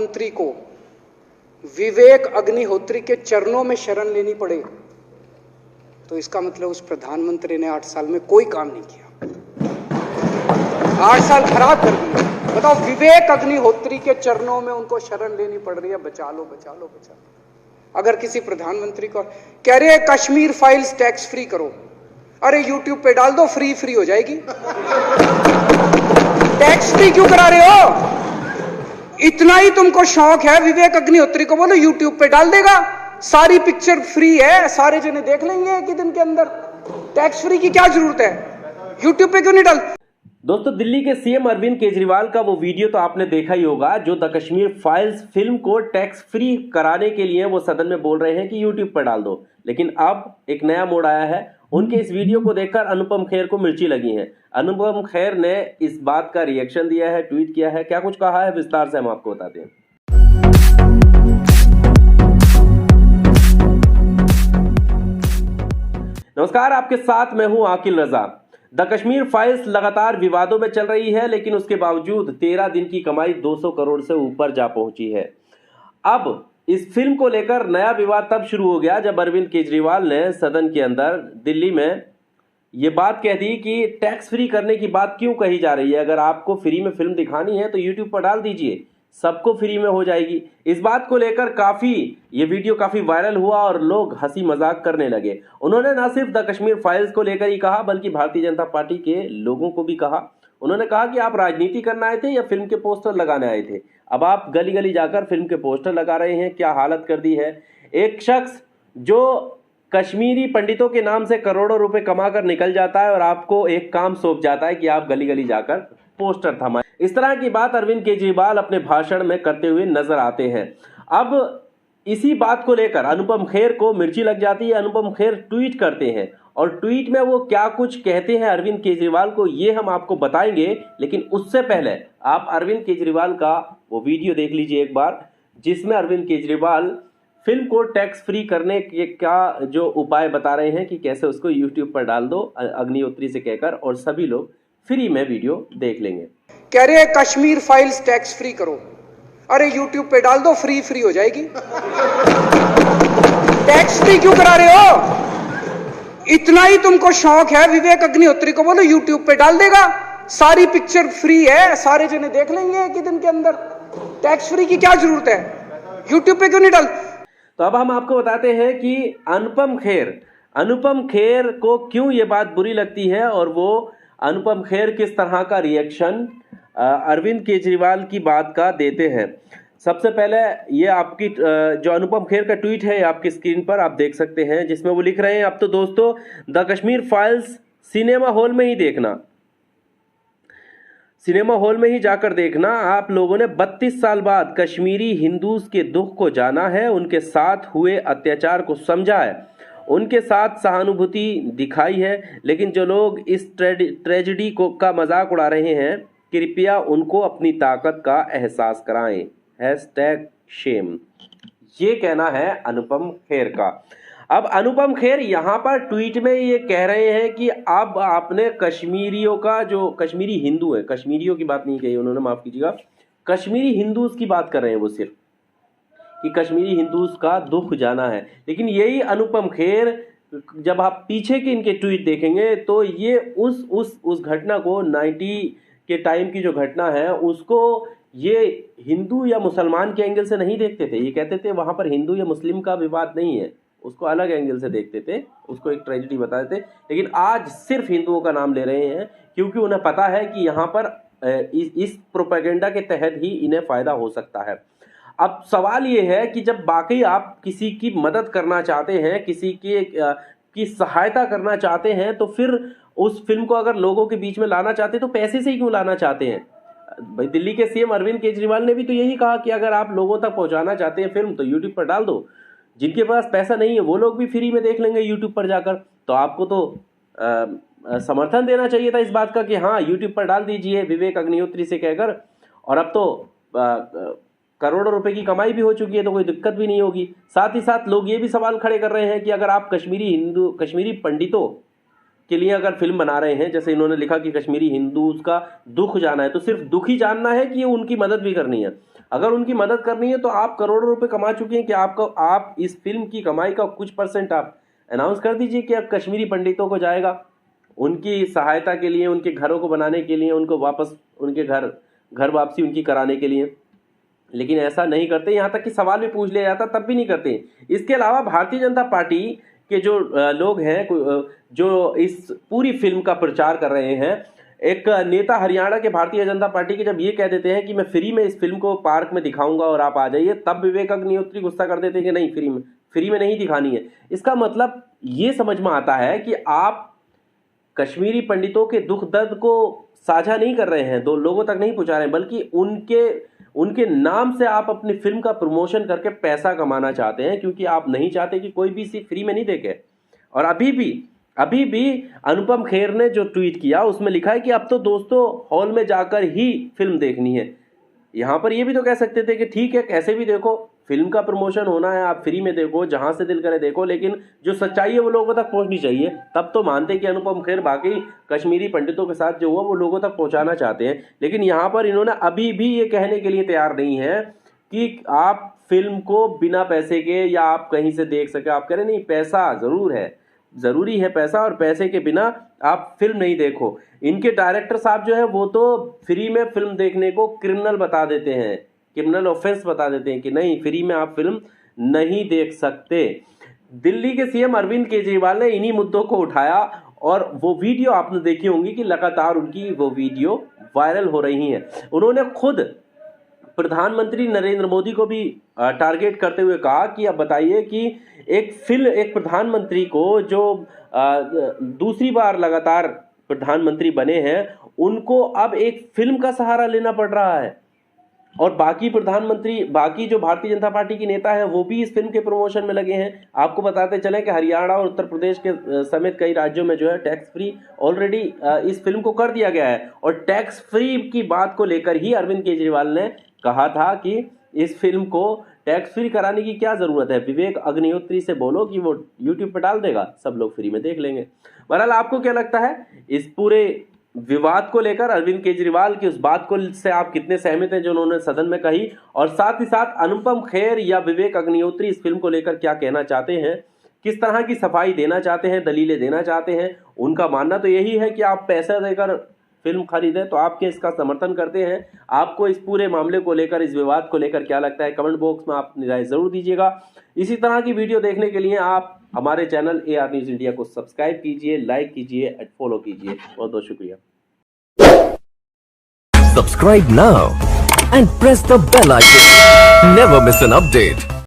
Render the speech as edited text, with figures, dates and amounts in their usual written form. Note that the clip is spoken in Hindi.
प्रधानमंत्री को विवेक अग्निहोत्री के चरणों में शरण लेनी पड़े तो इसका मतलब उस प्रधानमंत्री ने 8 साल में कोई काम नहीं किया। 8 साल खराब कर दिए। बताओ, विवेक अग्निहोत्री के चरणों में उनको शरण लेनी पड़ रही है, बचा लो बचा लो बचा लो। अगर किसी प्रधानमंत्री को कह रहे हैं कश्मीर फाइल्स टैक्स फ्री करो, अरे यूट्यूब पे डाल दो, फ्री फ्री हो जाएगी। टैक्स फ्री क्यों करा रहे हो? इतना ही तुमको शौक है, विवेक अग्निहोत्री को बोलो यूट्यूब पे डाल देगा, सारी पिक्चर फ्री है, सारे जने देख लेंगे एक ही दिन के अंदर। टैक्स फ्री की क्या जरूरत है? यूट्यूब पे क्यों नहीं डाल? दोस्तों, दिल्ली के सीएम अरविंद केजरीवाल का वो वीडियो तो आपने देखा ही होगा, जो द कश्मीर फाइल्स फिल्म को टैक्स फ्री कराने के लिए वो सदन में बोल रहे हैं कि यूट्यूब पर डाल दो। लेकिन अब एक नया मोड़ आया है। उनके इस वीडियो को देखकर अनुपम खेर को मिर्ची लगी है। अनुपम खेर ने इस बात का रिएक्शन दिया है, ट्वीट किया है। क्या कुछ कहा है विस्तार से हम आपको बताते हैं। नमस्कार, आपके साथ मैं हूं आकिल रजा। द कश्मीर फाइल्स लगातार विवादों में चल रही है, लेकिन उसके बावजूद 13 दिन की कमाई 200 करोड़ से ऊपर जा पहुंची है। अब इस फिल्म को लेकर नया विवाद तब शुरू हो गया जब अरविंद केजरीवाल ने सदन के अंदर दिल्ली में ये बात कह दी कि टैक्स फ्री करने की बात क्यों कही जा रही है। अगर आपको फ्री में फिल्म दिखानी है तो यूट्यूब पर डाल दीजिए, सबको फ्री में हो जाएगी। इस बात को लेकर ये वीडियो काफी वायरल हुआ और लोग हंसी मजाक करने लगे। उन्होंने न सिर्फ द कश्मीर फाइल्स को लेकर ही कहा, बल्कि भारतीय जनता पार्टी के लोगों को भी कहा। उन्होंने कहा कि आप राजनीति करने आए थे या फिल्म के पोस्टर लगाने आए थे? अब आप गली गली जाकर फिल्म के पोस्टर लगा रहे हैं। क्या हालत कर दी है। एक शख्स जो कश्मीरी पंडितों के नाम से करोड़ों रुपए कमाकर निकल जाता है और आपको एक काम सौंप जाता है कि आप गली गली जाकर पोस्टर थमाएं। इस तरह की बात अरविंद केजरीवाल अपने भाषण में करते हुए नजर आते हैं। अब इसी बात को लेकर अनुपम खेर को मिर्ची लग जाती है। अनुपम खेर ट्वीट करते हैं और ट्वीट में वो क्या कुछ कहते हैं अरविंद केजरीवाल को, ये हम आपको बताएंगे। लेकिन उससे पहले आप अरविंद केजरीवाल का वो वीडियो देख लीजिए एक बार, जिसमें अरविंद केजरीवाल फिल्म को टैक्स फ्री करने के का जो उपाय बता रहे हैं कि कैसे उसको यूट्यूब पर डाल दो अग्निहोत्री से कहकर, और सभी लोग फ्री में वीडियो देख लेंगे। कह रहे हैं कश्मीर फाइल्स टैक्स फ्री करो, अरे यूट्यूब पे डाल दो, फ्री फ्री हो जाएगी। टैक्स फ्री क्यों करा रहे हो? इतना ही तुमको शौक है, विवेक अग्निहोत्री को बोलो यूट्यूब पे डाल देगा, सारी पिक्चर फ्री है, सारे जने देख लेंगे एक ही दिन के अंदर। टैक्स फ्री की क्या जरूरत है? यूट्यूब पे क्यों नहीं डाल? तो अब हम आपको बताते हैं कि अनुपम खेर को क्यों ये बात बुरी लगती है और वो अनुपम खेर किस तरह का रिएक्शन अरविंद केजरीवाल की बात का देते हैं। सबसे पहले ये आपकी जो अनुपम खेर का ट्वीट है आपकी स्क्रीन पर आप देख सकते हैं, जिसमें वो लिख रहे हैं, अब तो दोस्तों the Kashmir files cinema hall में ही देखना, सिनेमा हॉल में ही जाकर देखना। आप लोगों ने 32 साल बाद कश्मीरी हिंदूज के दुख को जाना है, उनके साथ हुए अत्याचार को समझा है, उनके साथ सहानुभूति दिखाई है। लेकिन जो लोग इस ट्रेजेडी का मजाक उड़ा रहे हैं, कृपया उनको अपनी ताकत का एहसास कराएं। #शेम, ये कहना है अनुपम खेर का। अब अनुपम खेर यहाँ पर ट्वीट में ये कह रहे हैं कि अब आपने कश्मीरियों का, जो कश्मीरी हिंदू है, कश्मीरियों की बात नहीं कही उन्होंने, माफ कीजिएगा, कश्मीरी हिंदूज की बात कर रहे हैं वो सिर्फ, कि कश्मीरी हिंदूज का दुख जाना है। लेकिन यही अनुपम खेर, जब आप पीछे के इनके ट्वीट देखेंगे तो ये उस घटना को 90 के टाइम की जो घटना है उसको ये हिंदू या मुसलमान के एंगल से नहीं देखते थे। ये कहते थे वहां पर हिंदू या मुस्लिम का विवाद नहीं है, उसको अलग एंगल से देखते थे, उसको एक ट्रेजेडी बताते थे। लेकिन आज सिर्फ हिंदुओं का नाम ले रहे हैं क्योंकि उन्हें पता है कि यहाँ पर इस प्रोपेगेंडा के तहत ही इन्हें फायदा हो सकता है। अब सवाल ये है कि जब बाकी आप किसी की मदद करना चाहते हैं, किसी की सहायता करना चाहते हैं, तो फिर उस फिल्म को अगर लोगों के बीच में लाना चाहते हैं तो पैसे से ही क्यों लाना चाहते हैं? भाई, दिल्ली के सीएम अरविंद केजरीवाल ने भी तो यही कहा कि अगर आप लोगों तक पहुंचाना चाहते हैं फिल्म तो यूट्यूब पर डाल दो। जिनके पास पैसा नहीं है वो लोग भी फ्री में देख लेंगे यूट्यूब पर जाकर। तो आपको तो समर्थन देना चाहिए था इस बात का कि हाँ, यूट्यूब पर डाल दीजिए विवेक अग्निहोत्री से कहकर। और अब तो करोड़ों रुपए की कमाई भी हो चुकी है, तो कोई दिक्कत भी नहीं होगी। साथ ही साथ लोग ये भी सवाल खड़े कर रहे हैं कि अगर आप कश्मीरी पंडितों के लिए अगर फिल्म बना रहे हैं, जैसे इन्होंने लिखा कि कश्मीरी हिंदूज का दुख जाना है, तो सिर्फ दुख ही जानना है कि उनकी मदद भी करनी है? अगर उनकी मदद करनी है तो आप करोड़ों रुपए कमा चुके हैं कि आप इस फिल्म की कमाई का कुछ % आप अनाउंस कर दीजिए कि अब कश्मीरी पंडितों को जाएगा, उनकी सहायता के लिए, उनके घरों को बनाने के लिए, उनको वापस उनके घर वापसी उनकी कराने के लिए। लेकिन ऐसा नहीं करते, यहाँ तक कि सवाल भी पूछ लिया जाता तब भी नहीं करते। इसके अलावा भारतीय जनता पार्टी के जो लोग हैं जो इस पूरी फिल्म का प्रचार कर रहे हैं, एक नेता हरियाणा के भारतीय जनता पार्टी के जब ये कह देते हैं कि मैं फ्री में इस फिल्म को पार्क में दिखाऊंगा और आप आ जाइए, तब विवेक अग्निहोत्री गुस्सा कर देते हैं कि नहीं, फ्री में नहीं दिखानी है। इसका मतलब ये समझ में आता है कि आप कश्मीरी पंडितों के दुख दर्द को साझा नहीं कर रहे हैं, दो लोगों तक नहीं पहुंचा रहे हैं, बल्कि उनके नाम से आप अपनी फिल्म का प्रमोशन करके पैसा कमाना चाहते हैं, क्योंकि आप नहीं चाहते कि कोई भी इसे फ्री में नहीं देखे। और अभी भी अनुपम खेर ने जो ट्वीट किया उसमें लिखा है कि अब तो दोस्तों हॉल में जाकर ही फिल्म देखनी है। यहाँ पर ये भी तो कह सकते थे कि ठीक है, कैसे भी देखो, फिल्म का प्रमोशन होना है, आप फ्री में देखो, जहां से दिल करे देखो, लेकिन जो सच्चाई है वो लोगों तक पहुंचनी चाहिए। तब तो मानते कि अनुपम खेर बाकी कश्मीरी पंडितों के साथ जो हुआ वो लोगों तक पहुंचाना चाहते हैं। लेकिन यहाँ पर इन्होंने अभी भी ये कहने के लिए तैयार नहीं है कि आप फिल्म को बिना पैसे के या आप कहीं से देख सके। आप कह रहे नहीं, पैसा जरूर है, जरूरी है पैसा, और पैसे के बिना आप फिल्म नहीं देखो। इनके डायरेक्टर साहब जो है वो तो फ्री में फिल्म देखने को क्रिमिनल बता देते हैं, क्रिमिनल ऑफेंस बता देते हैं कि नहीं, फ्री में आप फिल्म नहीं देख सकते। दिल्ली के सीएम अरविंद केजरीवाल ने इन्हीं मुद्दों को उठाया और वो वीडियो आपने देखी होंगी कि लगातार उनकी वो वीडियो वायरल हो रही हैं। उन्होंने खुद प्रधानमंत्री नरेंद्र मोदी को भी टारगेट करते हुए कहा कि अब बताइए कि एक प्रधानमंत्री को जो दूसरी बार लगातार प्रधानमंत्री बने हैं, उनको अब एक फिल्म का सहारा लेना पड़ रहा है, और बाकी जो भारतीय जनता पार्टी की नेता है वो भी इस फिल्म के प्रमोशन में लगे हैं। आपको बताते चलें कि हरियाणा और उत्तर प्रदेश के समेत कई राज्यों में जो है टैक्स फ्री ऑलरेडी इस फिल्म को कर दिया गया है। और टैक्स फ्री की बात को लेकर ही अरविंद केजरीवाल ने कहा था कि इस फिल्म को टैक्स फ्री कराने की क्या जरूरत है, विवेक अग्निहोत्री से बोलो कि वो यूट्यूब पर डाल देगा, सब लोग फ्री में देख लेंगे। बहरहाल आपको क्या लगता है इस पूरे विवाद को लेकर, अरविंद केजरीवाल की उस बात को से आप कितने सहमत हैं जो उन्होंने सदन में कही, और साथ ही साथ अनुपम खेर या विवेक अग्निहोत्री इस फिल्म को लेकर क्या कहना चाहते हैं, किस तरह की सफाई देना चाहते हैं, दलीलें देना चाहते हैं। उनका मानना तो यही है कि आप पैसा देकर फिल्म खरीदें, तो आप क्या इसका समर्थन करते हैं? आपको इस पूरे मामले को लेकर, इस विवाद को लेकर क्या लगता है? कमेंट बॉक्स में आप अपनी राय जरूर दीजिएगा। इसी तरह की वीडियो देखने के लिए आप हमारे चैनल AR न्यूज़ इंडिया को सब्सक्राइब कीजिए, लाइक कीजिए और फॉलो कीजिए। बहुत बहुत शुक्रिया। Subscribe now and press the bell icon. Never miss an update.